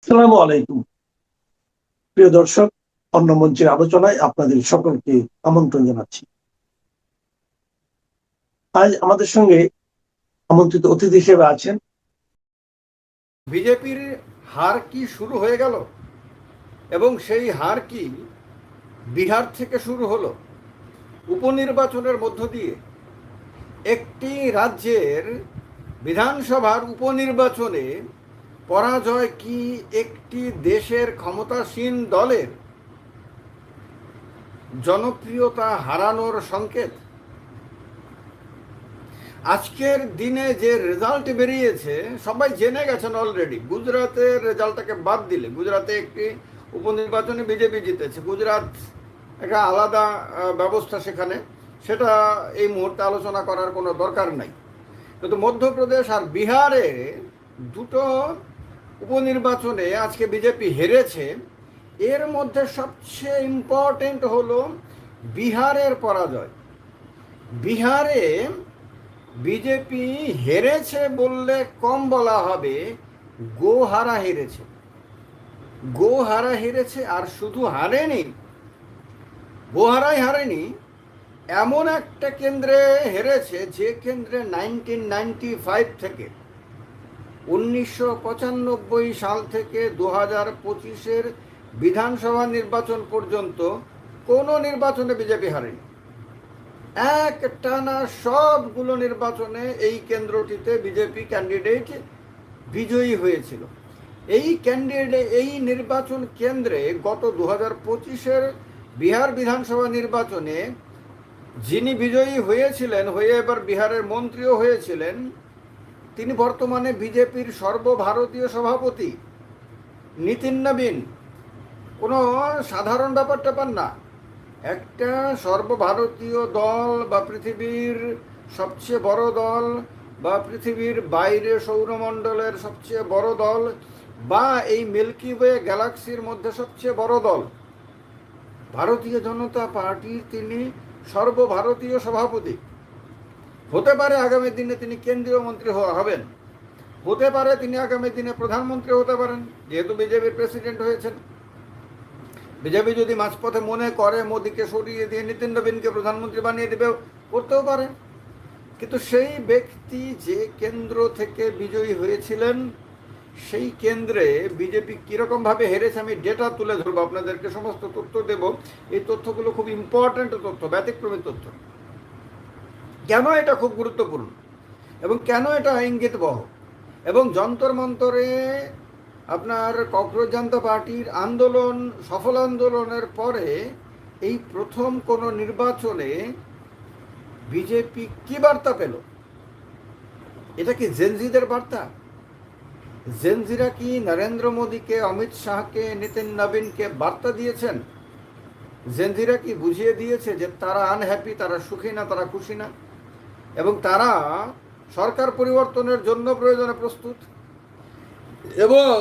আসসালামু আলাইকুম। প্রিয় দর্শক, অন্য মঞ্চের আলোচনায় আপনাদের সকলকে আমন্ত্রণ জানাচ্ছি। আজ আমাদের সঙ্গে আমন্ত্রিত অতিথি হিসেবে আছেন বিজেপির হার কি শুরু হয়ে গেল এবং সেই হার কি বিহার থেকে শুরু হলো? উপনির্বাচনের মধ্য দিয়ে একটি রাজ্যের বিধানসভার উপনির্বাচনে পরাজয় কি একটি দেশের ক্ষমতাসীন দলের জনপ্রিয়তা হারানোর সংকেত? আজকের দিনে যে রেজাল্ট বেরিয়েছে সবাই জেনে গেছেন অলরেডি। গুজরাতের রেজাল্টটাকে বাদ দিলে, গুজরাতে একটি উপনির্বাচনে বিজেপি জিতেছে। গুজরাট একটা আলাদা ব্যবস্থা, সেখানে সেটা এই মুহূর্তে আলোচনা করার কোনো দরকার নাই। কিন্তু মধ্যপ্রদেশ আর বিহারে দুটো উপনির্বাচনে আজকে বিজেপি হেরেছে। এর মধ্যে সবচেয়ে ইম্পর্টেন্ট হলো বিহারের পরাজয়। বিহারে বিজেপি হেরেছে বললে কম বলা হবে, গোহারা হেরেছে। গোহারা হেরেছে, আর শুধু হারেনি, গোহারাই হারেনি, এমন একটা কেন্দ্রে হেরেছে যে কেন্দ্রে 1995 থেকে 1995 সাল থেকে 2025-এর বিধানসভা নির্বাচন পর্যন্ত কোনো নির্বাচনে বিজেপি হারেনি। এক টানা সবগুলো নির্বাচনে এই কেন্দ্রটিতে বিজেপি ক্যান্ডিডেট বিজয়ী হয়েছিল। এই নির্বাচন কেন্দ্রে গত 2025-এর বিহার বিধানসভা নির্বাচনে যিনি বিজয়ী হয়েছিলেন, হয়ে এবার বিহারের মন্ত্রীও হয়েছিলেন, তিনি বর্তমানে বিজেপির সর্বভারতীয় সভাপতি নীতিন নবীন। কোনো সাধারণ ব্যাপার না। একটা সর্বভারতীয় দল বা পৃথিবীর সবচেয়ে বড় দল বা পৃথিবীর বাইরে সৌরমণ্ডলের সবচেয়ে বড় দল বা এই মিল্কি ওয়ে গ্যালাক্সির মধ্যে সবচেয়ে বড় দল, ভারতীয় জনতা পার্টির তিনি সর্বভারতীয় সভাপতি। হতে পারে আগামী দিনে তিনি কেন্দ্রীয় মন্ত্রী হবেন, হতে পারে তিনি আগামী দিনে প্রধানমন্ত্রী হতে পারেন, যেহেতু বিজেপির প্রেসিডেন্ট হয়েছেন। বিজেপি যদি মাঝপথে মনে করে মোদীকে সরিয়ে দিয়ে নীতিন নবীনকে প্রধানমন্ত্রী বানিয়ে দেবে, করতেও পারে। কিন্তু সেই ব্যক্তি যে কেন্দ্র থেকে বিজয়ী হয়েছিলেন, সেই কেন্দ্রে বিজেপি কীরকমভাবে হেরেছে আমি ডেটা তুলে ধরবো, আপনাদেরকে সমস্ত তথ্য দেব। এই তথ্যগুলো খুব ইম্পর্ট্যান্ট তথ্য, ব্যতিক্রমী তথ্য। কেন এটা খুব গুরুত্বপূর্ণ এবং কেন এটা ইঙ্গিতবহ, এবং যন্তর মন্তরে আপনার ককরোচ জনতা পার্টির আন্দোলন, সফল আন্দোলনের পরে এই প্রথম কোনো নির্বাচনে বিজেপি কি বার্তা পেল? এটা কি জেনজিদের বার্তা? জেনজিরা কি নরেন্দ্র মোদীকে, অমিত শাহকে, নীতিন নবীনকে বার্তা দিয়েছেন? জেনজিরা কি বুঝিয়ে দিয়েছে যে তারা আনহ্যাপি, তারা সুখী না, তারা খুশি না, এবং তারা সরকার পরিবর্তনের জন্য প্রয়োজনে প্রস্তুত, এবং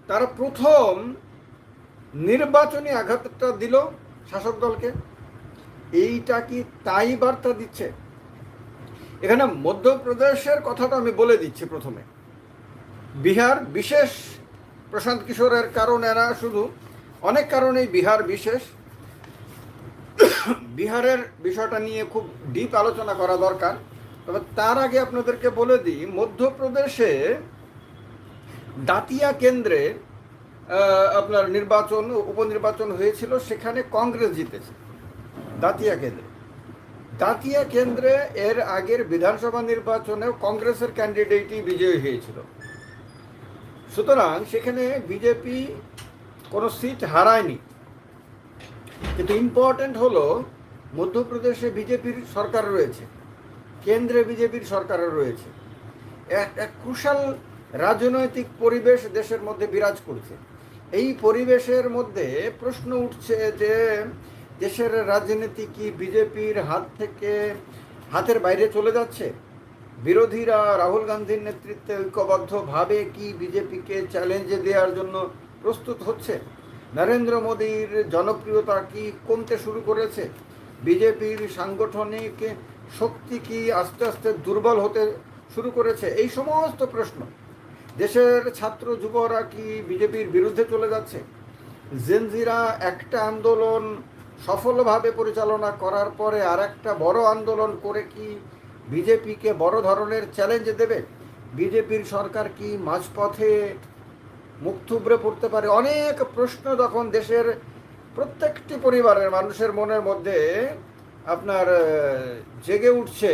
তারা প্রথম নির্বাচনী আঘাতটা দিল শাসক দলকে? এইটা কি তাই বার্তা দিচ্ছে? এখানে মধ্যপ্রদেশের কথাটা আমি বলে দিচ্ছি প্রথমে। বিহার বিশেষ, প্রশান্ত কিশোরের কারণে না, শুধু অনেক কারণেই বিহার বিশেষ। বিহারের বিষয়টা নিয়ে খুব ডিপ আলোচনা করা দরকার। তবে তার আগে আপনাদেরকে বলে দিই, মধ্যপ্রদেশে দাতিয়া কেন্দ্রে আপনার উপনির্বাচন হয়েছিল, সেখানে কংগ্রেস জিতেছে দাতিয়া কেন্দ্রে এর আগের বিধানসভা নির্বাচনেও কংগ্রেসের ক্যান্ডিডেটই বিজয়ী হয়েছিল। সুতরাং সেখানে বিজেপি কোনো সিট হারায়নি। কিন্তু ইম্পর্টেন্ট হলো মধ্যপ্রদেশে বিজেপির সরকার রয়েছে, কেন্দ্রে বিজেপির সরকার রয়েছে, এক কুশল রাজনৈতিক পরিবেশ দেশের মধ্যে বিরাজ করছে। এই পরিবেশের মধ্যে প্রশ্ন উঠছে যে দেশের রাজনীতি কি বিজেপির হাতের বাইরে চলে যাচ্ছে? বিরোধীরা রাহুল গান্ধীর নেতৃত্বে ঐক্যবদ্ধভাবে কি বিজেপিকে চ্যালেঞ্জ দেওয়ার জন্য প্রস্তুত হচ্ছে? নরেন্দ্র মোদীর জনপ্রিয়তা কি কমতে শুরু করেছে? বিজেপির সাংগঠনিক শক্তি কি আস্তে আস্তে দুর্বল হতে শুরু করেছে? এই সমস্ত প্রশ্ন দেশের ছাত্র যুবরা কি বিজেপির বিরুদ্ধে চলে যাচ্ছে? জেনজিরা একটা আন্দোলন সফলভাবে পরিচালনা করার পরে আর একটা বড় আন্দোলন করে কি বিজেপিকে বড় ধরনের চ্যালেঞ্জ দেবে? বিজেপির সরকার কি মাঝপথে মুখ থুবড়ে পড়তে পারে? অনেক প্রশ্ন যখন দেশের প্রত্যেকটি পরিবারের মানুষের মনের মধ্যে আপনার জেগে উঠছে,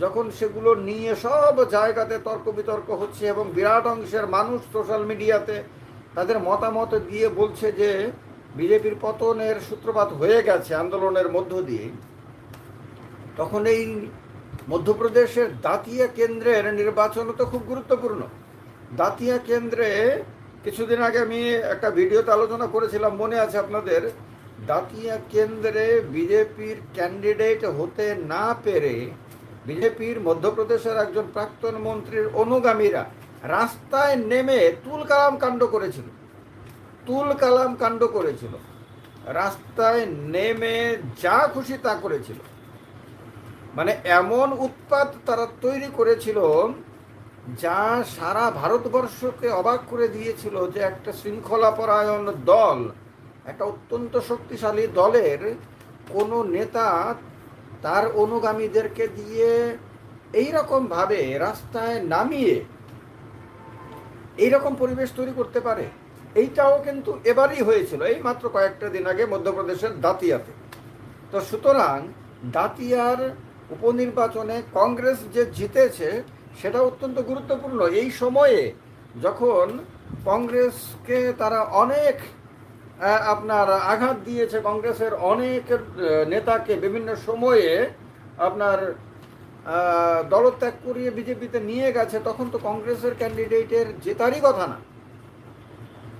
যখন সেগুলো নিয়ে সব জায়গাতে তর্ক বিতর্ক হচ্ছে এবং বিরাট অংশের মানুষ সোশ্যাল মিডিয়াতে তাদের মতামত দিয়ে বলছে যে বিজেপির পতনের সূত্রপাত হয়ে গেছে আন্দোলনের মধ্য দিয়ে, তখন এই মধ্যপ্রদেশের দাতিয়া কেন্দ্রের নির্বাচনও তো খুব গুরুত্বপূর্ণ। দাতিয়া কেন্দ্রে কিছুদিন আগে আমি একটা ভিডিওতে আলোচনা করেছিলাম, মনে আছে আপনাদের? দাতিয়া কেন্দ্রে বিজেপির ক্যান্ডিডেট হতে না পেরে বিজেপির মধ্যপ্রদেশের একজন প্রাক্তন মন্ত্রীর অনুগামীরা রাস্তায় নেমে তুলকালাম কাণ্ড করেছিল। রাস্তায় নেমে যা খুশি তা করেছিল, মানে এমন উৎপাত তারা তৈরি করেছিল যা সারা ভারতবর্ষকে অবাক করে দিয়েছিল যে একটা শৃঙ্খলাপরায়ণ দল, একটা অত্যন্ত শক্তিশালী দলের কোনো নেতা তার অনুগামীদেরকে দিয়ে এইরকমভাবে রাস্তায় নামিয়ে এইরকম পরিবেশ তৈরি করতে পারে। এইটাও কিন্তু এবারই হয়েছিল, এই মাত্র কয়েকটা দিন আগে মধ্যপ্রদেশের দাতিয়াতে। তো সুতরাং দাতিয়ার উপনির্বাচনে কংগ্রেস যে জিতেছে সেটা অত্যন্ত গুরুত্বপূর্ণ। এই সময়ে যখন কংগ্রেসকে তারা অনেক আপনার আঘাত দিয়েছে, কংগ্রেসের অনেক নেতাকে বিভিন্ন সময়ে আপনার দলত্যাগ করিয়ে বিজেপিতে নিয়ে গেছে, তখন তো কংগ্রেসের ক্যান্ডিডেটের জেতারই কথা না,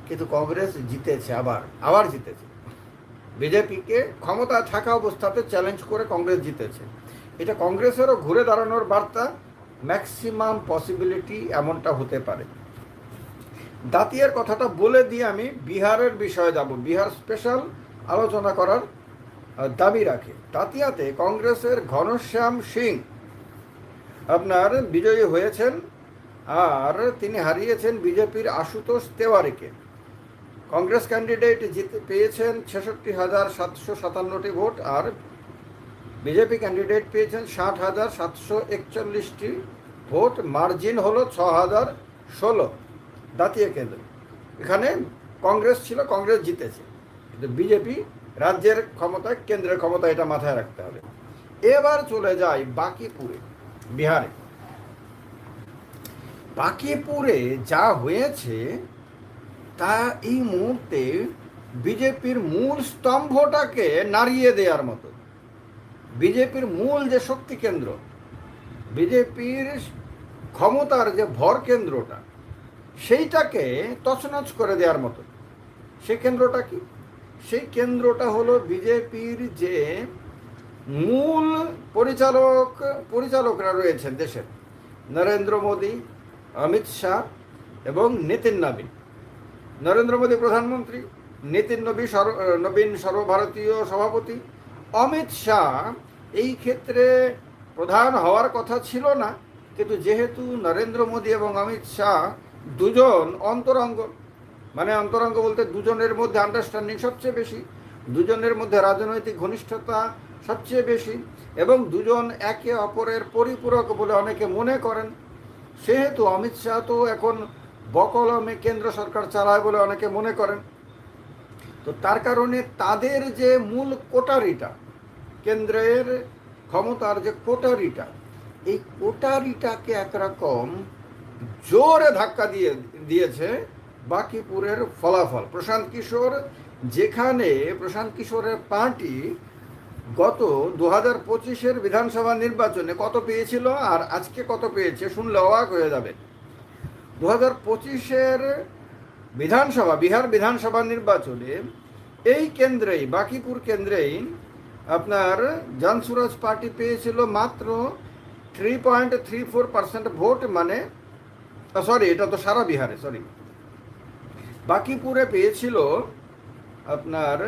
কিন্তু কংগ্রেস জিতেছে, আবার জিতেছে। বিজেপিকে ক্ষমতা থাকা অবস্থাতে চ্যালেঞ্জ করে কংগ্রেস জিতেছে। এটা কংগ্রেসেরও ঘুরে দাঁড়ানোর বার্তা, ম্যাক্সিমাম পসিবিলিটি এমনটা হতে পারে। দাতিয়ার কথাটা বলে দিয়ে আমি বিহারের বিষয়ে যাব। বিহার স্পেশাল আলোচনা করার দাবি রাখে। দাতিয়াতে কংগ্রেসের ঘনশ্যাম সিং আপনার বিজয়ী হয়েছেন, আর তিনি হারিয়েছেন বিজেপির আশুতোষ তেওয়ারিকে। কংগ্রেস ক্যান্ডিডেট পেয়েছেন 66,757টি ভোট, আর বিজেপি ক্যান্ডিডেট পেয়েছেন 60,741টি ভোট। মার্জিন হলো 6,016। দাতিয়া কেন্দ্র, এখানে কংগ্রেস ছিল, কংগ্রেস জিতেছে, কিন্তু বিজেপি রাজ্যের ক্ষমতায়, কেন্দ্রের ক্ষমতা, এটা মাথায় রাখতে হবে। এবার চলে যায় বাঁকিপুরে, বিহারে। বাঁকিপুরে যা হয়েছে তা এই মুহূর্তে বিজেপির মূল স্তম্ভটাকে নাড়িয়ে দেওয়ার মতো। বিজেপির মূল যে শক্তি কেন্দ্র, বিজেপির ক্ষমতার যে ভর কেন্দ্রটা, সেইটাকে তছনছ করে দেওয়ার মতো। সেই কেন্দ্রটা কি? সেই কেন্দ্রটা হলো বিজেপির যে মূল পরিচালকরা রয়েছেন দেশের, নরেন্দ্র মোদী, অমিত শাহ এবং নিতিন নবীন। নরেন্দ্র মোদী প্রধানমন্ত্রী, নিতিন নবীন সর্বভারতীয় সভাপতি। অমিত শাহ এই ক্ষেত্রে প্রধান হওয়ার কথা ছিল না, কিন্তু যেহেতু নরেন্দ্র মোদী এবং অমিত শাহ দুজন অন্তরঙ্গ, মানে অন্তরঙ্গ বলতে দুজনের মধ্যে আন্ডারস্ট্যান্ডিং সবচেয়ে বেশি, দুজনের মধ্যে রাজনৈতিক ঘনিষ্ঠতা সবচেয়ে বেশি, এবং দুজন একে অপরের পরিপূরক বলে অনেকে মনে করেন, সেহেতু অমিত শাহ তো এখন বকলমে কেন্দ্র সরকার চালায় বলে অনেকে মনে করেন। তো তার কারণে তাদের যে মূল কোটারিটা, কেন্দ্রের ক্ষমতার যে কোটারিটা, এই কোটারিটাকে একরকম জোরে ধাক্কা দিয়েছে বাঁকিপুরের ফলাফল। প্রশান্ত কিশোর, যেখানে প্রশান্ত কিশোরের পার্টি গত 2025-এর বিধানসভা নির্বাচনে কত পেয়েছিল আর আজকে কত পেয়েছে শুনলে অবাক হয়ে যাবে। 2025-এর বিহার বিধানসভা নির্বাচনে এই কেন্দ্রেই, বাঁকিপুর কেন্দ্রেই আপনার জনসুরাজ পার্টি পেয়েছিল মাত্র 3.34% ভোট, মানে সরি, এটা তো সারা বিহারে, সরি, বাঁকিপুরে পেয়েছিল আপনার,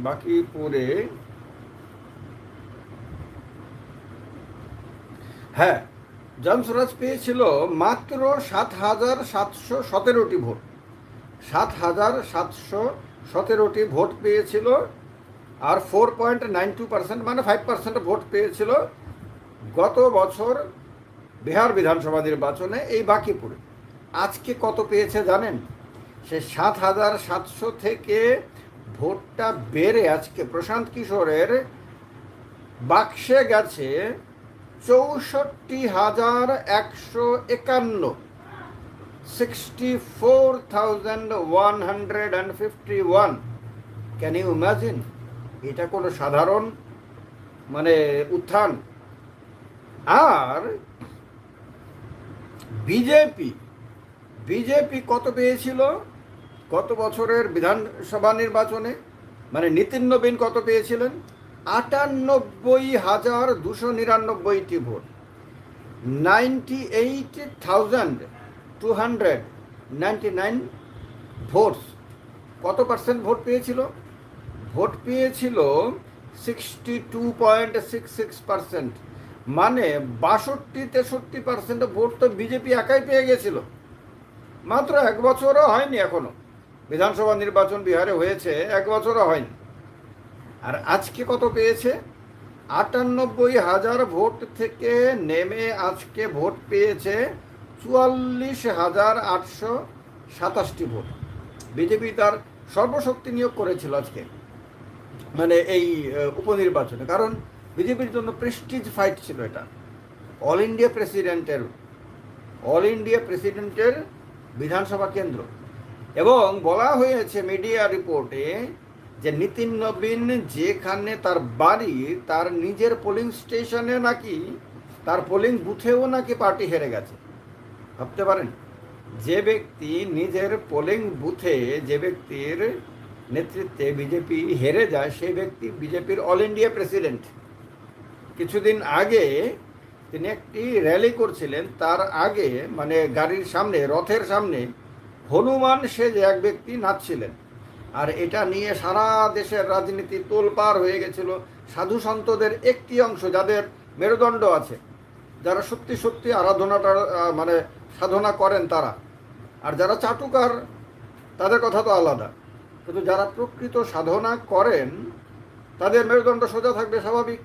বাঁকিপুরে, হ্যাঁ জনসুরাজ পেয়েছিল মাত্র 7,717টি ভোট। 7,717টি ভোট পেয়েছিল, আর 4.92% মানে 5% ভোট পেয়েছিল গত বছর বিহার বিধানসভা নির্বাচনে এই বাকিপুরে। আজকে কত পেয়েছে জানেন? সে 7,700 থেকে ভোটটা বেড়ে আজকে প্রশান্ত কিশোরের বাক্সে গেছে 64,151, 64,151। Can you imagine? এটা কোনো সাধারণ মানে উত্থান? আর বিজেপি বিজেপি কত পেয়েছিল গত বছরের বিধানসভা নির্বাচনে? মানে নীতিন নবীন কত পেয়েছিলেন? 98,299টি ভোট, 98,299 ভোটস। কত পার্সেন্ট ভোট পেয়েছিল? ভোট পেয়েছিল 62.66%, মানে 62-63% ভোট তো বিজেপি একাই পেয়ে গেছিল। মাত্র 1 বছরও হয়নি এখনো, বিধানসভা নির্বাচন বিহারে হয়েছে 1 বছরও হয়নি। আর আজকে কত পেয়েছে? 98,000 ভোট থেকে নেমে আজকে ভোট পেয়েছে 44,827টি ভোট। বিজেপি তার সর্বশক্তি নিয়োগ করেছিল আজকে, মানে এই উপনির্বাচনে, কারণ বিজেপির জন্য প্রেস্টিজ ফাইট ছিল এটা। অল ইন্ডিয়া প্রেসিডেন্টের বিধানসভা কেন্দ্র। এবং বলা হয়েছে মিডিয়া রিপোর্টে যে নীতিন নবীন যেখানে তার বাড়ি, তার নিজের পোলিং স্টেশনে নাকি, তার পোলিং বুথেও নাকি পার্টি হেরে গেছে। ভাবতে পারেন, যে ব্যক্তি নিজের পোলিং বুথে, যে ব্যক্তির নেতৃত্বে বিজেপি হেরে যায়, সেই ব্যক্তি বিজেপির অল ইন্ডিয়া প্রেসিডেন্ট। কিছুদিন আগে তিনি একটি র্যালি করছিলেন, তার আগে মানে গাড়ির সামনে, রথের সামনে হনুমান সেজে এক ব্যক্তি নাচছিলেন। আর এটা নিয়ে সারা দেশের রাজনীতি তোলপাড় হয়ে গেছিল। সাধু সন্তদের একটি অংশ, যাদের মেরুদণ্ড আছে, যারা সত্যি সত্যি আরাধনাটা মানে সাধনা করেন তারা, আর যারা চাটুকার তাদের কথা তো আলাদা, কিন্তু যারা প্রকৃত সাধনা করেন তাদের মেরুদণ্ড সোজা থাকবে স্বাভাবিক।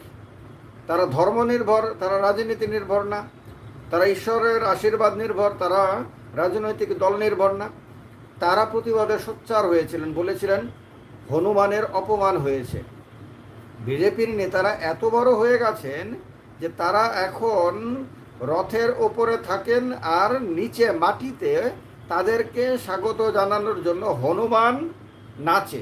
তারা ধর্ম নির্ভর, তারা রাজনীতি নির্ভর না, তারা ঈশ্বরের আশীর্বাদ নির্ভর, তারা রাজনৈতিক দল নির্ভর না। তারা প্রতিবাদে সোচ্চার হয়েছিলেন, বলেছিলেন হনুমানের অপমান হয়েছে। বিজেপির নেতারা এত বড় হয়ে গেছেন যে তারা এখন রথের ওপরে থাকেন আর নিচে মাটিতে তাদেরকে স্বাগত জানানোর জন্য হনুমান নাচে।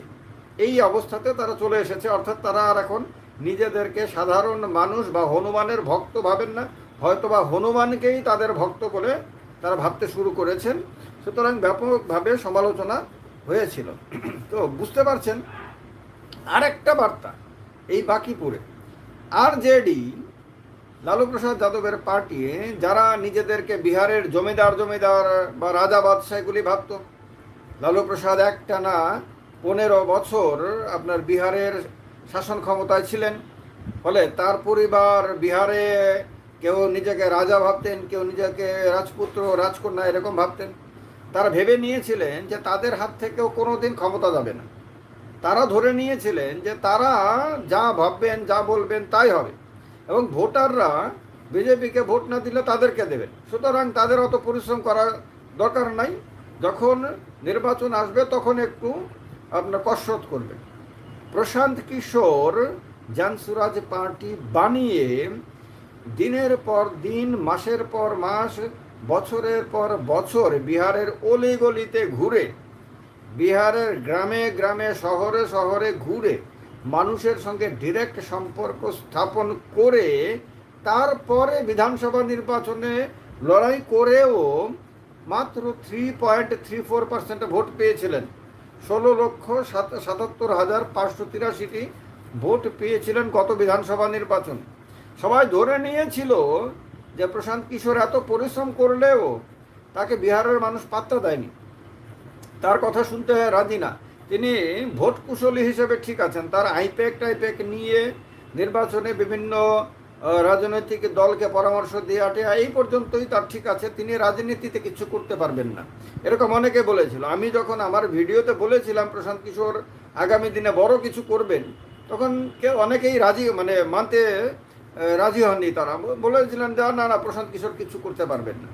এই অবস্থাতে তারা চলে এসেছে, অর্থাৎ তারা আর এখন নিজেদেরকে সাধারণ মানুষ বা হনুমানের ভক্ত ভাবেন না, হয়তোবা হনুমানকেই তাদের ভক্ত বলে তারা ভাবতে শুরু করেছেন। সুতরাং ব্যাপকভাবে সমালোচনা হয়েছিল। তো বুঝতে পারছেন, আরেকটা বার্তা এই বাকিপুরে আরজেডি, লালু প্রসাদ যাদবের পার্টি, যারা নিজেদেরকে বিহারের জমিদার বা রাজা বাদশাহ এগুলি ভাবত। লালু প্রসাদ একটানা 15 বছর আপনার বিহারের শাসন ক্ষমতায় ছিলেন, ফলে তার পরিবার বিহারে কেউ নিজেকে রাজা ভাবতেন, কেউ নিজেকে রাজপুত্র রাজকন্যা এরকম ভাবতেন। তারা ভেবে নিয়েছিলেন যে তাদের হাত থেকেও কোনোদিন ক্ষমতা যাবে না। তারা ধরে নিয়েছিলেন যে তারা যা ভাববেন, যা বলবেন তাই হবে, এবং ভোটাররা বিজেপিকে ভোট না দিলে তাদেরকে দেবেন। সুতরাং তাদের অত পরিশ্রম করার দরকার নাই, যখন নির্বাচন আসবে তখন একটু আপনার কসরত করবেন। প্রশান্ত কিশোর জনসুরাজ পার্টি বানিয়ে দিনের পর দিন, মাসের পর মাস, বছরের পর বছর বিহারের অলিগলিতে ঘুরে, বিহারের গ্রামে গ্রামে, শহরে শহরে ঘুরে মানুষের সঙ্গে ডিরেক্ট সম্পর্ক স্থাপন করে তারপরে বিধানসভা নির্বাচনে লড়াই করেও মাত্র 3.34% ভোট পেয়েছিলেন। 16,77,583টি ভোট পেয়েছিলেন গত বিধানসভা নির্বাচন। সবাই ধরে নিয়েছিল যে প্রশান্ত কিশোর এত পরিশ্রম করলেও তাকে বিহারের মানুষ পাত্তা দেয়নি, তার কথা শুনতে রাজি না। তিনি ভোট কুশলী হিসেবে ঠিক আছেন, তার আইপ্যাক নিয়ে নির্বাচনে বিভিন্ন রাজনৈতিক দলকে পরামর্শ দিয়ে আটে এই পর্যন্তই তার ঠিক আছে, তিনি রাজনীতিতে কিছু করতে পারবেন না, এরকম অনেকে বলেছিল। আমি যখন আমার ভিডিওতে বলেছিলাম প্রশান্ত কিশোর আগামী দিনে বড় কিছু করবেন, তখন অনেকেই রাজি মানতে রাজি হননি। তারা বলেছিলেন যে না না, প্রশান্ত কিশোর কিছু করতে পারবেন না।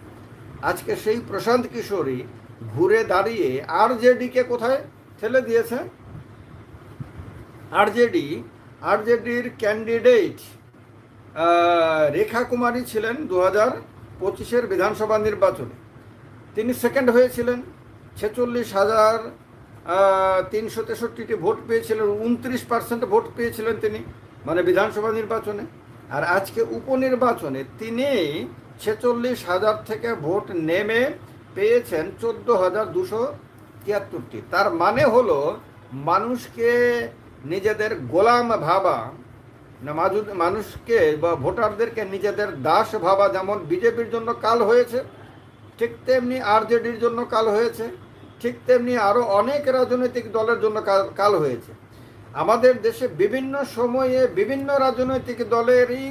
আজকে সেই প্রশান্ত কিশোরই ঘুরে দাঁড়িয়ে আরজেডিকে কোথায় ঠেলে দিয়েছে। আরজেডির ক্যান্ডিডেট রেখা কুমারী ছিলেন 2025-এর বিধানসভা নির্বাচনে, তিনি সেকেন্ড হয়েছিলেন, 46,363টি ভোট পেয়েছিলেন, 29% ভোট পেয়েছিলেন তিনি বিধানসভা নির্বাচনে। আর আজকে উপনির্বাচনে তিনি 46,000 থেকে ভোট নেমে পেয়েছেন 14,273টি। তার মানে হলো মানুষকে নিজেদের গোলাম ভাবা, না মানুষকে বা ভোটারদেরকে নিজেদের দাস ভাবা যেমন বিজেপির জন্য কাল হয়েছে, ঠিক তেমনি আরজেডির জন্য কাল হয়েছে, ঠিক তেমনি আরও অনেক রাজনৈতিক দলের জন্য কাল হয়েছে। আমাদের দেশে বিভিন্ন সময়ে বিভিন্ন রাজনৈতিক দলেরই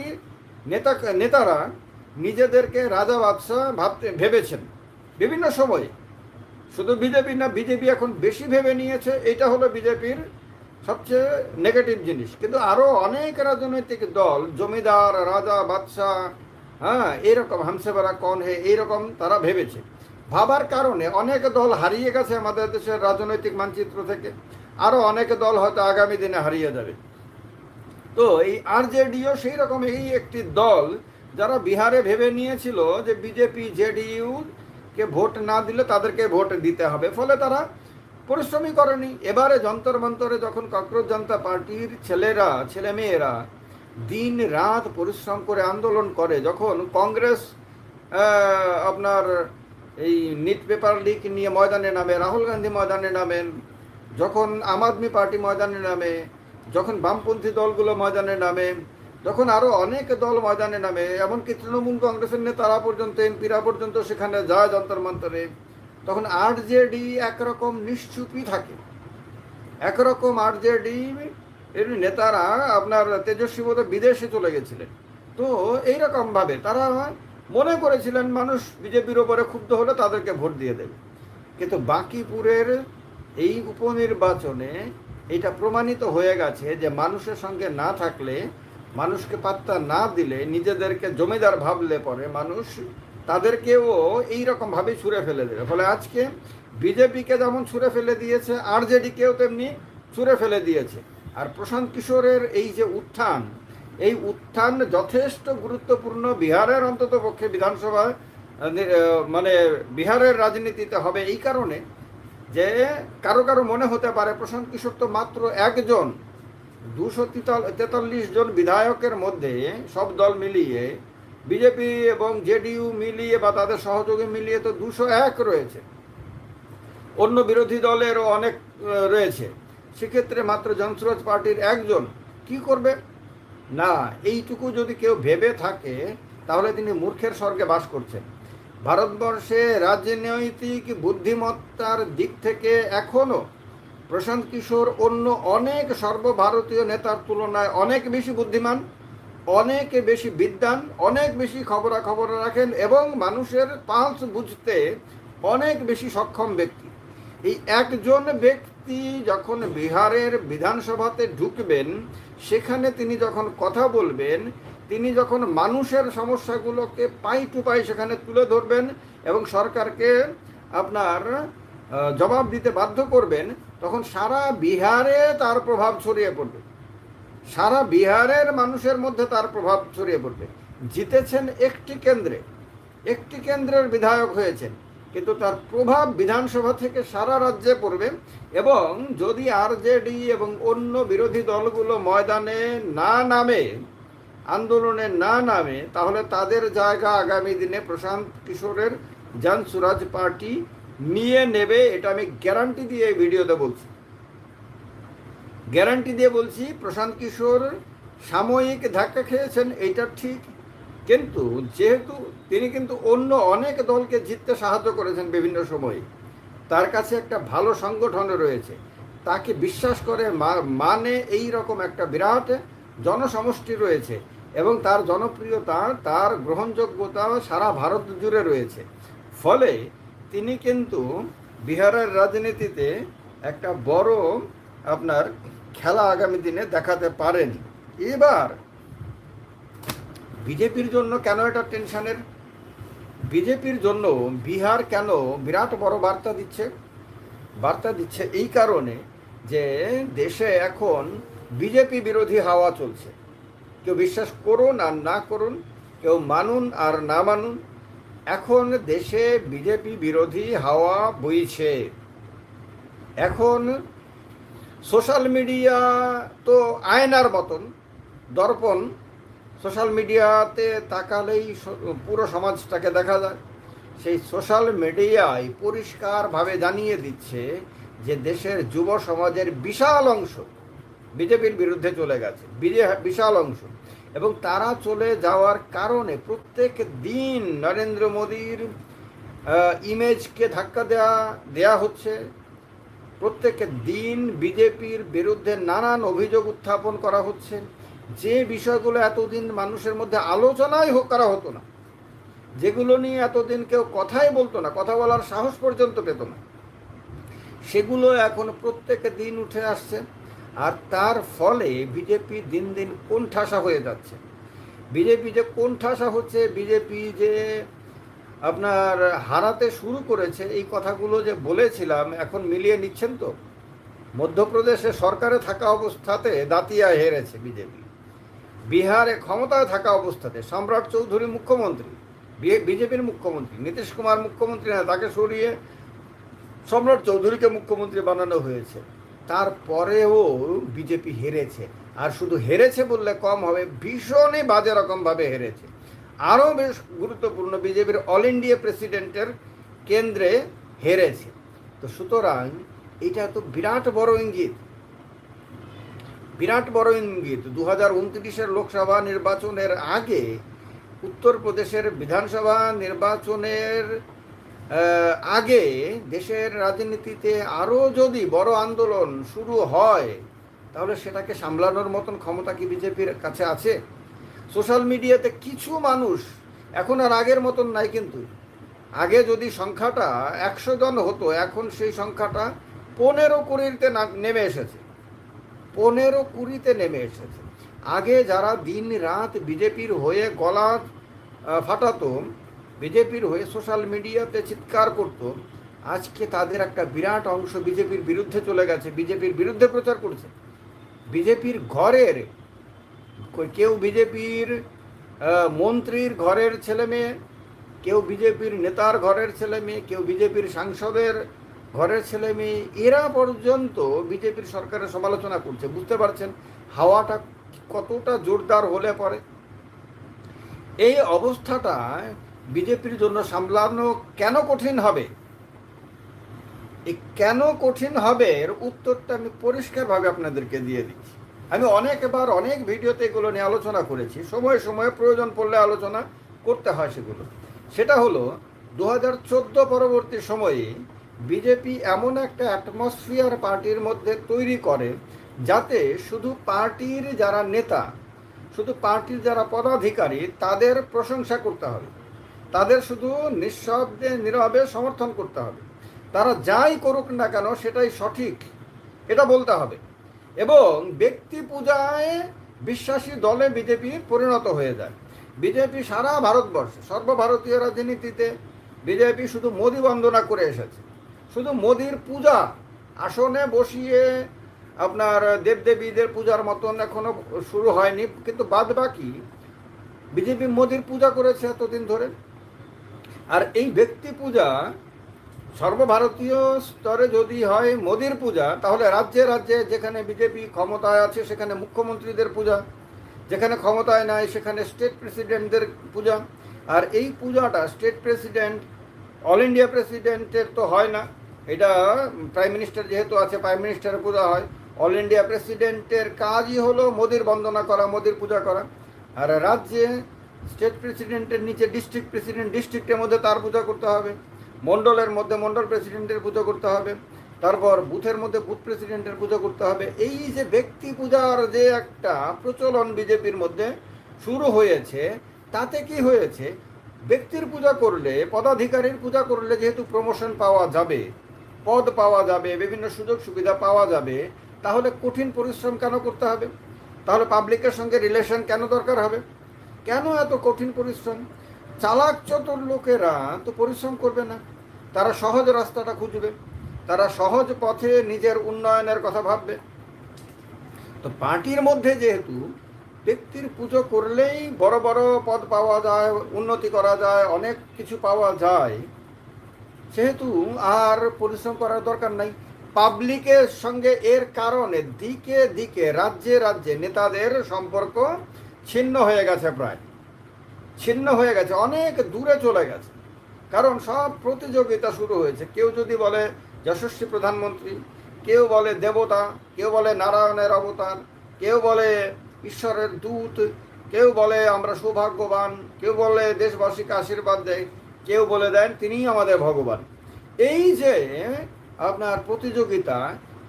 নেতারা নিজেদেরকে রাজা বাদশাহ ভেবেছেন বিভিন্ন সময়ে। শুধু বিজেপি না, বিজেপি এখন বেশি ভেবে নিয়েছে, এটা হলো বিজেপির সবচেয়ে নেগেটিভ জিনিস। কিন্তু আরও অনেক রাজনৈতিক দল জমিদার রাজা বাদশাহ, হ্যাঁ, এইরকম হামসে বারা কন হে, এইরকম তারা ভেবেছে। ভাবার কারণে অনেক দল হারিয়ে গেছে আমাদের দেশের রাজনৈতিক মানচিত্র থেকে, আরও অনেক দল হয়তো আগামী দিনে হারিয়ে যাবে। তো এই আরজেডিও সেই রকম এই একটি দল যারা বিহারে ভেবে নিয়েছিল যে বিজেপি জেডিইউ কে ভোট না দিলে তাদেরকে ভোট দিতে হবে, ফলে তারা পরিশ্রমই করেনি। এবারে যন্তর মন্তরে যখন ককরোচ জনতা পার্টির ছেলেমেয়েরা দিন রাত পরিশ্রম করে আন্দোলন করে, যখন কংগ্রেস আপনার এই নিট পেপার লিক নিয়ে ময়দানে নামে, রাহুল গান্ধী ময়দানে নামেন, যখন আম আদমি পার্টি ময়দানে নামে, যখন বামপন্থী দলগুলো ময়দানে নামে, যখন আরও অনেক দল ময়দানে নামে, এমনকি তৃণমূল কংগ্রেসের নেতারা পর্যন্ত, এমপিরা পর্যন্ত সেখানে যায় যন্তর মন্তরে, তখন আরজেডি একরকম নিশ্চুপই থাকে। একরকম আরজেডি এর নেতারা আপনার তেজস্বী বোধ বিদেশে চলে গেছিলেন। তো এইরকমভাবে তারা মনে করেছিলেন মানুষ বিজেপির ওপরে ক্ষুব্ধ হলে তাদেরকে ভোট দিয়ে দেবে। কিন্তু বাঁকিপুরের এই উপনির্বাচনে এটা প্রমাণিত হয়ে গেছে যে মানুষের সঙ্গে না থাকলে, মানুষকে পাত্তা না দিলে, নিজেদেরকে জমিদার ভাবলে পরে মানুষ তাদেরকেও এইরকমভাবেই ছুঁড়ে ফেলে দেবে। ফলে আজকে বিজেপিকে যেমন ছুঁড়ে ফেলে দিয়েছে, আরজেডিকেও তেমনি ছুঁড়ে ফেলে দিয়েছে। আর প্রশান্ত কিশোরের এই যে উত্থান, এই উত্থান যথেষ্ট গুরুত্বপূর্ণ। বিহারের অন্তত পক্ষে বিধানসভায় বিহারের রাজনীতিতে হবে এই কারণে যে কারো কারো মনে হতে পারে প্রশান্ত কিশোর তো মাত্র একজন, 243 জন বিধায়কের মধ্যে সব দল মিলিয়ে, বিজেপি এবং জেডিইউ মিলিয়ে বা তাদের সহযোগী মিলিয়ে তো 201 রয়েছে, অন্য বিরোধী দলেরও অনেক রয়েছে। সেক্ষেত্রে মাত্র জনসুরাজ পার্টির একজন কি করবে? না, এইটুকু যদি কেউ ভেবে থাকে তাহলে তিনি মূর্খের স্বর্গে বাস করছেন। ভারতবর্ষে রাজনৈতিক বুদ্ধিমত্তার দিক থেকে এখনও প্রশান্ত কিশোর অন্য অনেক সর্বভারতীয় নেতার তুলনায় অনেক বেশি বুদ্ধিমান, অনেক বেশি বিদ্বান, অনেক বেশি খবরাখবর রাখেন এবং মানুষের পালস বুঝতে অনেক বেশি সক্ষম ব্যক্তি। এই একজন ব্যক্তি যখন বিহারের বিধানসভাতে ঢুকবেন, সেখানে তিনি যখন কথা বলবেন, তিনি যখন মানুষের সমস্যাগুলোকে পাই টু পাই সেখানে তুলে ধরবেন এবং সরকারকে আপনার জবাব দিতে বাধ্য করবেন, তখন সারা বিহারে তার প্রভাব ছড়িয়ে পড়বে, সারা বিহারের মানুষের মধ্যে তার প্রভাব ছড়িয়ে পড়বে। জিতেছেন একটি কেন্দ্রের বিধায়ক হয়েছেন, কিন্তু তার প্রভাব বিধানসভা থেকে সারা রাজ্যে পড়বে। এবং যদি আরজেডি এবং অন্য বিরোধী দলগুলো ময়দানে না নামে, আন্দোলনে না নামে, তাহলে তাদের জায়গা আগামী দিনে প্রশান্ত কিশোরের জনসুরাজ পার্টি নিয়ে নেবে। এটা আমি গ্যারান্টি দিয়ে এই ভিডিওতে বলছি, গ্যারান্টি দিয়ে বলছি। প্রশান্ত কিশোর সাময়িক ধাক্কা খেয়েছেন, এইটা ঠিক, কিন্তু যেহেতু তিনি কিন্তু অন্য অনেক দলকে জিততে সাহায্য করেছেন বিভিন্ন সময়ে, তার কাছে একটা ভালো সংগঠন রয়েছে, তাকে বিশ্বাস করে মানে এই রকম একটা বিরাট জনসমষ্টি রয়েছে। এবং তার জনপ্রিয়তা, তার গ্রহণযোগ্যতা সারা ভারত জুড়ে রয়েছে। ফলে তিনি কিন্তু বিহারের রাজনীতিতে একটা বড় আপনার খেলা আগামী দিনে দেখাতে পারেন। এবার বিজেপির জন্য কেন এটা টেনশনের? বিজেপির জন্য বিহার কেন বিরাট বড় বার্তা দিচ্ছে? বার্তা দিচ্ছে এই কারণে যে দেশে এখন বিজেপি বিরোধী হাওয়া চলছে। কেউ বিশ্বাস করুন আর না করুন, কেউ মানুন আর না মানুন, এখন দেশে বিজেপি বিরোধী হাওয়া বইছে। এখন সোশ্যাল মিডিয়া তো আয়নার মতন দর্পণ। সোশ্যাল মিডিয়াতে তাকালেই পুরো সমাজটাকে দেখা যায়। সেই সোশ্যাল মিডিয়ায় পরিষ্কারভাবে জানিয়ে দিচ্ছে যে দেশের যুব সমাজের বিশাল অংশ বিজেপির বিরুদ্ধে চলে গেছে, বিশাল অংশ। এবং তারা চলে যাওয়ার কারণে প্রত্যেক দিন নরেন্দ্র মোদীর ইমেজকে ধাক্কা দেয়া হচ্ছে। প্রত্যেক দিন বিজেপির বিরুদ্ধে নানান অভিযোগ উত্থাপন করা হচ্ছে, যে বিষয়গুলো এতদিন মানুষের মধ্যে আলোচনাই করা হতো না, যেগুলো নিয়ে এতদিন কেউ কথাই বলতো না, কথা বলার সাহস পর্যন্ত পেত না, সেগুলো এখন প্রত্যেক দিন উঠে আসছে। আর তার ফলে বিজেপি দিন দিন কোণঠাসা হয়ে যাচ্ছে। বিজেপি যে কোণঠাসা হচ্ছে, বিজেপি যে আপনার হারাতে শুরু করেছে, এই কথাগুলো যে বলেছিলাম এখন মিলিয়ে নিচ্ছেন তো। মধ্যপ্রদেশে সরকারে থাকা অবস্থাতে দাঁতিয়া হেরেছে বিজেপি। বিহারে ক্ষমতায় থাকা অবস্থাতে সম্রাট চৌধুরী মুখ্যমন্ত্রী, বিজেপির মুখ্যমন্ত্রী, নীতিশ কুমার মুখ্যমন্ত্রী না, তাকে সরিয়ে সম্রাট চৌধুরীকে মুখ্যমন্ত্রী বানানো হয়েছে। তারপরেও বিজেপি হেরেছে। আর শুধু হেরেছে বললে কম হবে, ভীষণই বাজে রকমভাবে হেরেছে। আরও বেশ গুরুত্বপূর্ণ, বিজেপির অল ইন্ডিয়া প্রেসিডেন্টের কেন্দ্রে হেরেছে। তো সুতরাং এটা তো বিরাট বড় ইঙ্গিত, বিরাট বড় ইঙ্গিত। 2029-এর লোকসভা নির্বাচনের আগে উত্তরপ্রদেশের বিধানসভা নির্বাচনের আগে দেশের রাজনীতিতে আরও যদি বড় আন্দোলন শুরু হয়, তাহলে সেটাকে সামলানোর মতন ক্ষমতা কি বিজেপির কাছে আছে? সোশ্যাল মিডিয়াতে কিছু মানুষ, এখন আর আগের মতন নাই, কিন্তু আগে যদি সংখ্যাটা 100 জন হতো, এখন সেই সংখ্যাটা 15-20-তে নেমে এসেছে, 15-20-তে নেমে এসেছে। আগে যারা দিন রাত বিজেপির হয়ে গলা ফাটাতো, বিজেপির হয়ে সোশ্যাল মিডিয়াতে চিৎকার করত, আজকে তাদের একটা বিরাট অংশ বিজেপির বিরুদ্ধে চলে গেছে, বিজেপির বিরুদ্ধে প্রচার করছে। বিজেপির ঘরের কেউ বিজেপির মন্ত্রীর ঘরের ছেলে মেয়ে, কেউ বিজেপির নেতার ঘরের ছেলে মেয়ে, কেউ বিজেপির সাংসদের ঘরের ছেলে মেয়ে, এরা পর্যন্ত বিজেপির সরকারের সমালোচনা করছে। বুঝতে পারছেন হাওয়াটা কতটা জোরদার হলে পরে? এই অবস্থাটা বিজেপির জন্য সামলানো কেন কঠিন হবে? এই কেন কঠিন হবে এর উত্তরটা আমি পরিষ্কারভাবে আপনাদেরকে দিয়ে দিচ্ছি। আমি অনেকবার অনেক ভিডিওতে এগুলো নিয়ে আলোচনা করেছি, সময়ে সময়ে প্রয়োজন পড়লে আলোচনা করতে হয় সেগুলো। সেটা হলো 2014 পরবর্তী সময়ে বিজেপি এমন একটা অ্যাটমসফিয়ার পার্টির মধ্যে তৈরি করে, যাতে শুধু পার্টির যারা নেতা, শুধু পার্টির যারা পদাধিকারী, তাদের প্রশংসা করতে হবে, তাদের শুধু নিঃশব্দে নীরবে সমর্থন করতে হবে, তারা যাই করুক না কেন সেটাই সঠিক, এটা বলতে হবে। এবং ব্যক্তি পূজায় বিশ্বাসী দলে বিজেপি পরিণত হয়ে যায়। বিজেপি সারা ভারতবর্ষে, সর্বভারতীয় রাজনীতিতে বিজেপি শুধু মোদি বন্দনা করে এসেছে। শুধু মোদির পূজা, আসনে বসিয়ে আপনার দেবদেবীদের পূজার মতন এখনো শুরু হয়নি, কিন্তু বাদ বাকি বিজেপি মোদির পূজা করেছে এতদিন ধরে। আর এই ব্যক্তি পূজা সর্বভারতীয় স্তরে যদি হয় মোদির পূজা, তাহলে রাজ্যে রাজ্যে যেখানে বিজেপি ক্ষমতায় আছে সেখানে মুখ্যমন্ত্রীদের পূজা, যেখানে ক্ষমতায় নাই সেখানে স্টেট প্রেসিডেন্টদের পূজা। আর এই পূজাটা স্টেট প্রেসিডেন্ট, অল ইন্ডিয়া প্রেসিডেন্টের তো হয় না, এটা প্রাইম মিনিস্টার যেহেতু আছে প্রাইম মিনিস্টারের পূজা হয়। অল ইন্ডিয়া প্রেসিডেন্টের কাজই হলো মোদির বন্দনা করা, মোদির পূজা করা। আর রাজ্যে স্টেট প্রেসিডেন্টের নিচে ডিস্ট্রিক্ট প্রেসিডেন্ট, ডিস্ট্রিক্টের মধ্যে তার পূজা করতে হবে। মণ্ডলের মধ্যে মণ্ডল প্রেসিডেন্টের পুজো করতে হবে। তারপর বুথের মধ্যে বুথ প্রেসিডেন্টের পুজো করতে হবে। এই যে ব্যক্তি পূজার যে একটা প্রচলন বিজেপির মধ্যে শুরু হয়েছে, তাতে কি হয়েছে, ব্যক্তির পূজা করলে, পদাধিকারীর পূজা করলে যেহেতু প্রমোশন পাওয়া যাবে, পদ পাওয়া যাবে, বিভিন্ন সুযোগ সুবিধা পাওয়া যাবে, তাহলে কঠিন পরিশ্রম কেন করতে হবে? তাহলে পাবলিকের সঙ্গে রিলেশন কেন দরকার হবে? কেন এত কঠিন পরিশ্রম? চালাক চতুর লোকেরা তো পরিশ্রম করবে না, তারা সহজ রাস্তাটা খুঁজবে, তারা সহজ পথে নিজের উন্নয়নের কথা ভাববে। তো পার্টির মধ্যে যেহেতু ব্যক্তির পুজো করলেই বড় বড় পদ পাওয়া যায়, উন্নতি করা যায়, অনেক কিছু পাওয়া যায়, সেহেতু আর পরিশ্রম করার দরকার নাই। পাবলিকের সঙ্গে এর কারণে দিকে দিকে, রাজ্যে রাজ্যে নেতাদের সম্পর্ক ছিন্ন হয়ে গেছে, প্রায় ছিন্ন হয়ে গেছে, অনেক দূরে চলে গেছে। কারণ সব প্রতিযোগিতা শুরু হয়েছে। কেউ যদি বলে যশস্বী প্রধানমন্ত্রী, কেউ বলে দেবতা, কেউ বলে নারায়ণের অবতার, কেউ বলে ঈশ্বরের দূত, কেউ বলে আমরা সৌভাগ্যবান, কেউ বলে দেশবাসীকে আশীর্বাদ দেয়, কেউ বলে দেন তিনিই আমাদের ভগবান। এই যে আপনার প্রতিযোগিতা,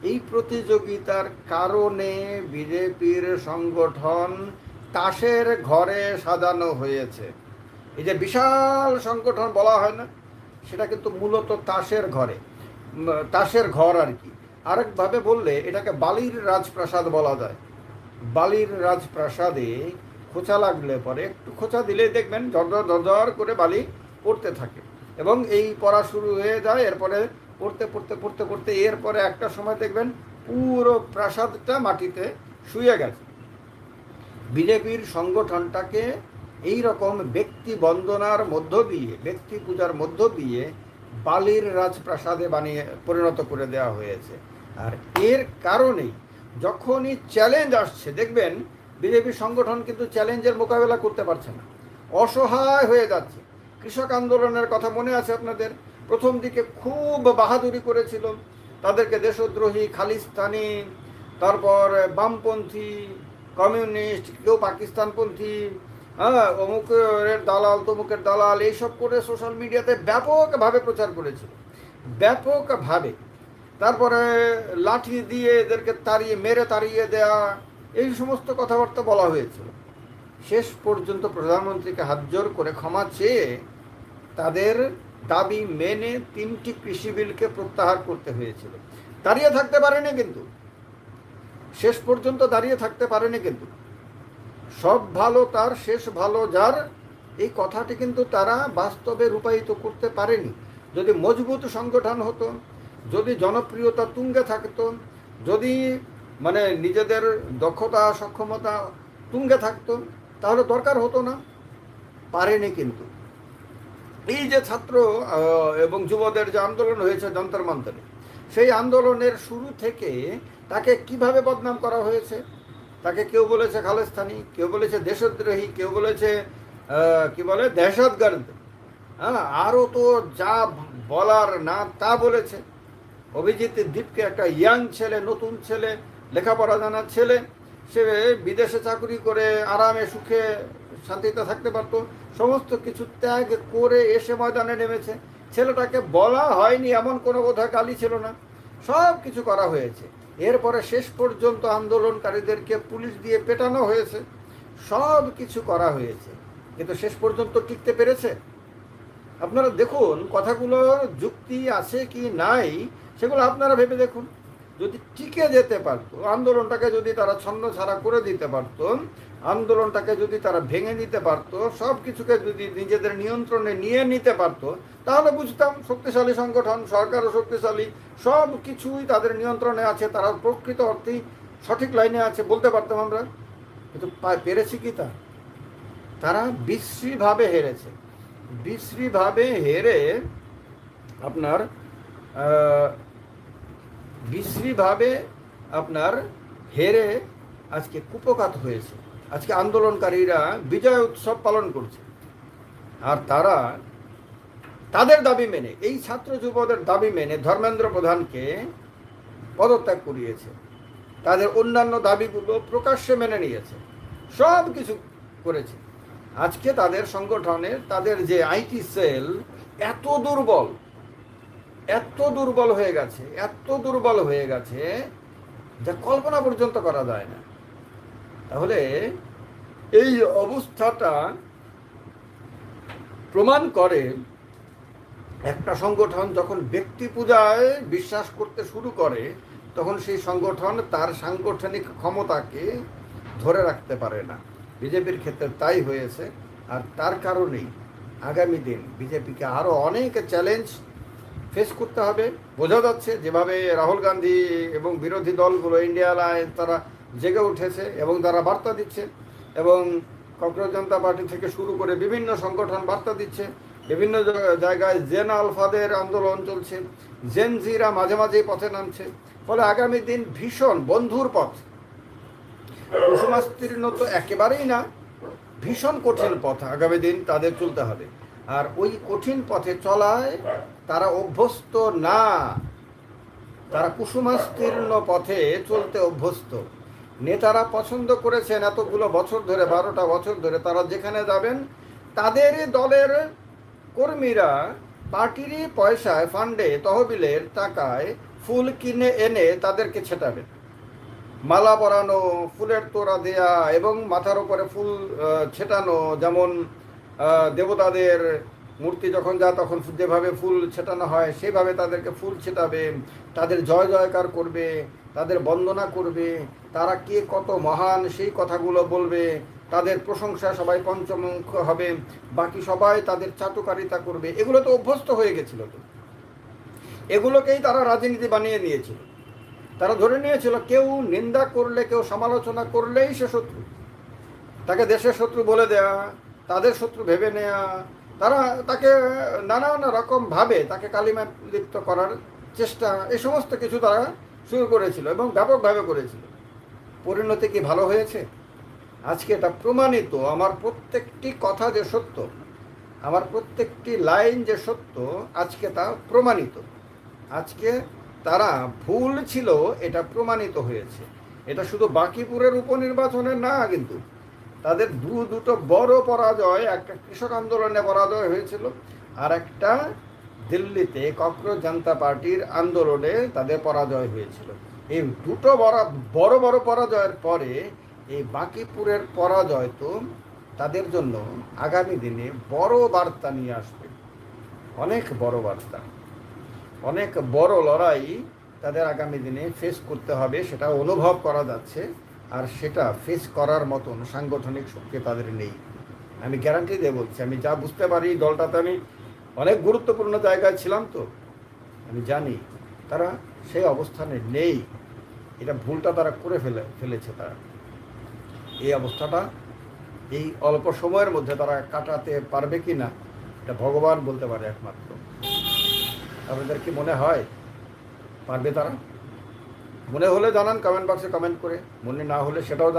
এই প্রতিযোগিতার কারণে বিজেপির সংগঠন তাসের ঘরে সাজানো হয়েছে। এই যে বিশাল সংগঠন বলা হয় না, সেটা কিন্তু মূলত তাসের ঘরে, তাসের ঘর আর কি। আরেকভাবে বললে এটাকে বালির রাজপ্রাসাদ বলা যায়। বালির রাজপ্রাসাদে খোঁচা লাগলে পরে, একটু খোঁচা দিলেই দেখবেন ঝরঝর ঝরঝর করে বালি পড়তে থাকে, এবং এই পড়া শুরু হয়ে যায়। এরপরে পড়তে পড়তে পড়তে পড়তে এরপরে একটা সময় দেখবেন পুরো প্রাসাদটা মাটিতে শুয়ে গেছে। বিজেপির সংগঠনটাকে এই রকম ব্যক্তি বন্দনার মধ্য দিয়ে, ব্যক্তি পূজার মধ্য দিয়ে বালির রাজপ্রাসাদে বানিয়ে পরিণত করে দেওয়া হয়েছে। আর এর কারণেই যখনই চ্যালেঞ্জ আসছে, দেখবেন বিজেপি সংগঠন কিন্তু চ্যালেঞ্জের মোকাবেলা করতে পারছে না, অসহায় হয়ে যাচ্ছে। কৃষক আন্দোলনের কথা মনে আছে আপনাদের? প্রথম দিকে খুব বাহাদুরি করেছিল, তাদেরকে দেশদ্রোহী, খালিস্তানি, তারপর বামপন্থী, কমিউনিস্ট, কেউ পাকিস্তানপন্থী, হ্যাঁ, অমুকের দালাল, তমুকের দালাল, এইসব করে সোশ্যাল মিডিয়াতে ব্যাপকভাবে প্রচার করেছিল, ব্যাপকভাবে। তারপরে লাঠি দিয়ে এদেরকে তাড়িয়ে, মেরে তাড়িয়ে দেয়া, এই সমস্ত কথাবার্তা বলা হয়েছিল। শেষ পর্যন্ত প্রধানমন্ত্রীকে হাতজোড় করে ক্ষমা চেয়ে তাদের দাবি মেনে 3টি কৃষি বিলকে প্রত্যাহার করতে হয়েছিল। দাঁড়িয়ে থাকতে পারেনি কিন্তু, শেষ পর্যন্ত দাঁড়িয়ে থাকতে পারেনি কিন্তু। সব ভালো তার, শেষ ভালো যার, এই কথাটি কিন্তু তারা বাস্তবে রূপায়িত করতে পারেনি। যদি মজবুত সংগঠন হতো, যদি জনপ্রিয়তা তুঙ্গে থাকতো, যদি মানে নিজেদের দক্ষতা সক্ষমতা তুঙ্গে থাকতো, তাহলে দরকার হতো না। পারেনি কিন্তু। এই যে ছাত্র এবং যুবদের যে আন্দোলন হয়েছে যন্তর মন্তরে, সেই আন্দোলনের শুরু থেকে তাকে কিভাবে বদনাম করা হয়েছে। তাকে কেউ বলেছে খালিস্তানি, কেউ বলেছে দেশদ্রোহী, কেউ বলেছে কি বলে দহশতগর্দ, হ্যাঁ, আরও তো যা বলার না তা বলেছে। অভিজিৎ দীপকে, একটা ইয়াং ছেলে, নতুন ছেলে, লেখাপড়া জানার ছেলে, সে বিদেশে চাকরি করে আরামে সুখে শান্তিতে থাকতে পারতো, সমস্ত কিছু ত্যাগ করে এসে ময়দানে নেমেছে। ছেলেটাকে বলা হয়নি এমন কোনো বোধহয় গালি ছিল না, সব কিছু করা হয়েছে। এরপরে শেষ পর্যন্ত আন্দোলনকারীদেরকে পুলিশ দিয়ে পেটানো হয়েছে, সব কিছু করা হয়েছে, কিন্তু শেষ পর্যন্ত টিকতে পেরেছে? আপনারা দেখুন কথাগুলোর যুক্তি আছে কি নাই, সেগুলো আপনারা ভেবে দেখুন। যদি টিকে যেতে পারতো, আন্দোলনটাকে যদি তারা ছন্ন ছাড়া করে দিতে পারতো, আন্দোলনটাকে যদি তারা ভেঙে নিতে পারতো, সব কিছুকে যদি নিজেদের নিয়ন্ত্রণে নিয়ে নিতে পারতো, তাহলে বুঝতাম শক্তিশালী সংগঠন, সরকারও শক্তিশালী, সব কিছুই তাদের নিয়ন্ত্রণে আছে, তারা প্রকৃত অর্থেই সঠিক লাইনে আছে বলতে পারতাম আমরা। কিন্তু পেরেছি কি তা? তারা বিশ্রীভাবে হেরেছে। বিশ্রীভাবে হেরে আপনার বিশ্রীভাবে আপনার হেরে আজকে কুপকাত হয়েছে। আজকে আন্দোলনকারীরা বিজয় উৎসব পালন করছে, আর তারা তাদের দাবি মেনে, এই ছাত্র যুবদের দাবি মেনে ধর্মেন্দ্র প্রধানকে পদত্যাগ করিয়েছে, তাদের অন্যান্য দাবিগুলো প্রকাশ্যে মেনে নিয়েছে, সব কিছু করেছে। আজকে তাদের সংগঠনের, তাদের যে আইটি সেল এত দুর্বল, এত দুর্বল হয়ে গেছে, এত দুর্বল হয়ে গেছে যা কল্পনা পর্যন্ত করা যায় না। তাহলে এই অবস্থাটা প্রমাণ করে একটা সংগঠন যখন ব্যক্তি পূজায় বিশ্বাস করতে শুরু করে তখন সেই সংগঠন তার সাংগঠনিক ক্ষমতাকে ধরে রাখতে পারে না। বিজেপির ক্ষেত্রে তাই হয়েছে। আর তার কারণেই আগামী দিন বিজেপিকে আরও অনেক চ্যালেঞ্জ ফেস করতে হবে। বোঝা যাচ্ছে যেভাবে রাহুল গান্ধী এবং বিরোধী দলগুলো ইন্ডিয়া অ্যালায়েন্স তারা জেগে উঠেছে এবং তারা বার্তা দিচ্ছে, এবং কংগ্রেস জনতা পার্টি থেকে শুরু করে বিভিন্ন সংগঠন বার্তা দিচ্ছে, বিভিন্ন জায়গায় জেন আলফাদের আন্দোলন চলছে, জেন জিরা মাঝে মাঝেই পথে নামছে। ফলে আগামী দিন ভীষণ বন্ধুর পথ, কুসুমাস্তীর্ণ তো একেবারেই না, ভীষণ কঠিন পথ আগামী দিন তাদের চলতে হবে। আর ওই কঠিন পথে চলায় তারা অভ্যস্ত না, তারা কুসুমাস্তীর্ণ পথে চলতে অভ্যস্ত। নেতারা পছন্দ করেছেন এতগুলো বছর ধরে, 12টা বছর ধরে তারা যেখানে যাবেন তাদের দলের কর্মীরা পার্টিরই পয়সায়, ফান্ডে, তহবিলের টাকায় ফুল কিনে এনে তাদেরকে ছেটাবেন। মালা পরানো, ফুলের তোড়া দেয়া এবং মাথার উপরে ফুল ছেটানো, যেমন দেবতাদের মূর্তি যখন যায় তখন যেভাবে ফুল ছেটানো হয় সেভাবে তাদেরকে ফুল ছেটাবে, তাদের জয় জয়কার করবে, তাদের বন্দনা করবে, তারা কে কত মহান সেই কথাগুলো বলবে, তাদের প্রশংসা সবাই পঞ্চমুখ হবে, বাকি সবাই তাদের চাটুকারিতা করবে। এগুলো তো অভ্যস্ত হয়ে গেছিল। তো এগুলোকেই তারা রাজনীতি বানিয়ে নিয়েছিল। তারা ধরে নিয়েছিল কেউ নিন্দা করলে, কেউ সমালোচনা করলেই সে শত্রু, তাকে দেশের শত্রু বলে দেয়া, তাদের শত্রু ভেবে নেয়া, তারা তাকে নানান রকম ভাবে তাকে কালিমা লিপ্ত করার চেষ্টা, এই সমস্ত কিছু তারা শুরু করেছিল এবং ব্যাপকভাবে করেছিল। পরিণতি কি ভালো হয়েছে? আজকে এটা প্রমাণিত। আমার প্রত্যেকটি কথা যে সত্য, আমার প্রত্যেকটি লাইন যে সত্য, আজকে তা প্রমাণিত। আজকে তারা ভুল ছিল এটা প্রমাণিত হয়েছে। এটা শুধু বাঁকিপুরের উপনির্বাচনের না, কিন্তু তাদের দুটো বড় পরাজয়, একটা কৃষক আন্দোলনে পরাজয় হয়েছিল, আর একটা দিল্লিতে কংগ্রেস জনতা পার্টির আন্দোলনে তাদের পরাজয় হয়েছিল। এই দুটো বড় বড় পরাজয়ের পরে এই বাঁকিপুরের পরাজয় তো তাদের জন্য আগামী দিনে বড় বার্তা নিয়ে আসবে, অনেক বড় বার্তা, অনেক বড় লড়াই তাদের আগামী দিনে ফেস করতে হবে, সেটা অনুভব করা যাচ্ছে। আর সেটা ফেস করার মতন সাংগঠনিক শক্তি তাদের নেই। আমি গ্যারান্টি দিয়ে বলছি, আমি যা বুঝতে পারি, দলটাতে আমি অনেক গুরুত্বপূর্ণ জায়গায় ছিলাম, তো আমি জানি তারা সেই অবস্থানে নেই। এটা ভুলটা তারা করে ফেলেছে। তারা এই অবস্থাটা এই অল্প সময়ের মধ্যে তারা কাটাতে পারবে কি না এটা ভগবান বলতে পারে একমাত্র। আপনাদের কি মনে হয় পারবে তারা? মনে হলে জানান কমেন্ট বক্সে কমেন্ট করে, মনে না হলে সেটাও